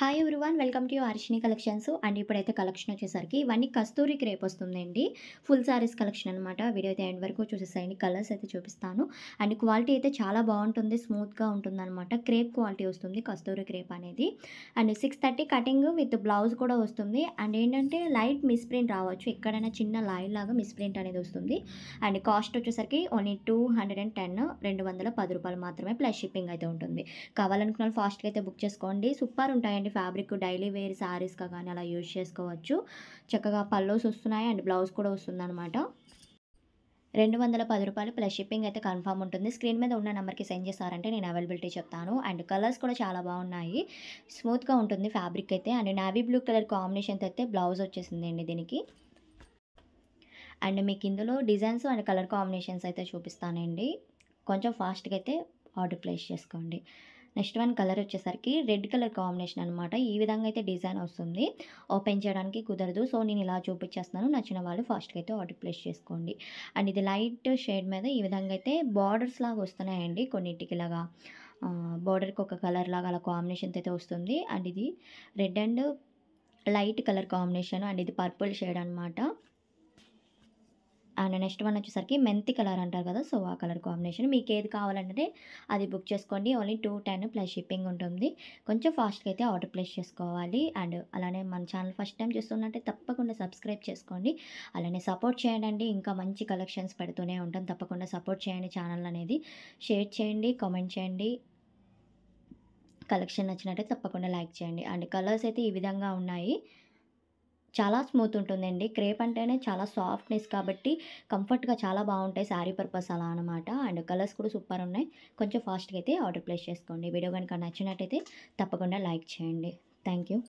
Hi everyone welcome to Harshini collections and ఇప్పుడైతే collection వచ్చేసరికి ఇవన్నీ కస్తూరి క్రేప్ వస్తుందండి. ఫుల్ సారీస్ కలెక్షన్ అనమాట. వీడియో అయితే ఎండ్ వరకు చూసేసేయండి. కలర్స్ అయితే చూపిస్తాను అండ్ క్వాలిటీ అయితే చాలా బాగుంటుంది, స్మూత్గా ఉంటుందన్నమాట. క్రేప్ క్వాలిటీ వస్తుంది కస్తూరి క్రేప్ అనేది. అండ్ 630 కటింగ్ విత్ బ్లౌజ్ కూడా వస్తుంది. అండ్ ఏంటంటే లైట్ మిస్ప్రింట్ రావచ్చు, ఎక్కడైనా చిన్న లైన్ లాగా మిస్ప్రింట్ అనేది వస్తుంది. అండ్ కాస్ట్ వచ్చేసరికి ఓన్లీ 210 210 మాత్రమే, ప్లస్ షిప్పింగ్ అయితే ఉంటుంది. కావాలనుకున్న వాళ్ళు ఫాస్ట్గా అయితే బుక్ చేసుకోండి. సూపర్ ఉంటాయండి ఫ్యాబ్రిక్, డైలీ వేర్ శారీస్గా కానీ అలా యూజ్ చేసుకోవచ్చు. చక్కగా పల్లోస్ వస్తున్నాయి అండ్ బ్లౌజ్ కూడా వస్తుందన్నమాట. 210 ప్లస్ షిప్పింగ్ అయితే కన్ఫామ్ ఉంటుంది. స్క్రీన్ మీద ఉన్న నెంబర్కి సెండ్ చేస్తారంటే నేను అవైలబిలిటీ చెప్తాను. అండ్ కలర్స్ కూడా చాలా బాగున్నాయి, స్మూత్గా ఉంటుంది ఫ్యాబ్రిక్ అయితే. అండ్ నావీ బ్లూ కలర్ కాంబినేషన్తో అయితే బ్లౌజ్ వచ్చేసిందండి దీనికి. అండ్ మీకు ఇందులో డిజైన్స్ అండ్ కలర్ కాంబినేషన్స్ అయితే చూపిస్తానండి. కొంచెం ఫాస్ట్గా అయితే ఆర్డర్ ప్లేస్ చేసుకోండి. నెక్స్ట్ వన్ కలర్ వచ్చేసరికి రెడ్ కలర్ కాంబినేషన్ అనమాట. ఈ విధంగా అయితే డిజైన్ వస్తుంది. ఓపెన్ చేయడానికి కుదరదు, సో నేను ఇలా చూపించేస్తున్నాను. నచ్చిన వాళ్ళు ఫాస్ట్గా అయితే ఆర్డర్ ప్లేస్ చేసుకోండి. అండ్ ఇది లైట్ షేడ్ మీద ఈ విధంగా అయితే బార్డర్స్ లాగా వస్తున్నాయండి. కొన్నిటికి ఇలాగా బార్డర్కి ఒక కలర్ లాగా అలా కాంబినేషన్తో అయితే వస్తుంది. అండ్ ఇది red and light colour combination and ఇది పర్పుల్ షేడ్ అనమాట. అండ్ నెక్స్ట్ వన్ వచ్చేసరికి మెంతి కలర్ అంటారు కదా, సో ఆ కలర్ కాంబినేషన్. మీకు ఏది కావాలంటే అది బుక్ చేసుకోండి. ఓన్లీ 210 ప్లస్ షిప్పింగ్ ఉంటుంది. కొంచెం ఫాస్ట్గా అయితే ఆర్డర్ ప్లేస్ చేసుకోవాలి. అండ్ అలానే మన ఛానల్ ఫస్ట్ టైం చూస్తున్నట్టే తప్పకుండా సబ్స్క్రైబ్ చేసుకోండి. అలానే సపోర్ట్ చేయండి, ఇంకా మంచి కలెక్షన్స్ పెడుతూనే ఉంటాం. తప్పకుండా సపోర్ట్ చేయండి ఛానల్ అనేది. షేర్ చేయండి, కామెంట్ చేయండి. కలెక్షన్ నచ్చినట్టయితే తప్పకుండా లైక్ చేయండి. అండ్ కలర్స్ అయితే ఈ విధంగా ఉన్నాయి. చాలా స్మూత్ ఉంటుందండి. క్రేప్ అంటేనే చాలా సాఫ్ట్‌నెస్ కాబట్టి కంఫర్ట్‌గా చాలా బాగుంటాయి. శారీ పర్పస్ అలా అనమాట. అండ్ కలర్స్ కూడా సూపర్ ఉన్నాయి. కొంచెం ఫాస్ట్‌గా అయితే ఆర్డర్ ప్లేస్ చేసుకోండి. వీడియో కనుక నచ్చినట్టయితే తప్పకుండా లైక్ చేయండి. Thank you.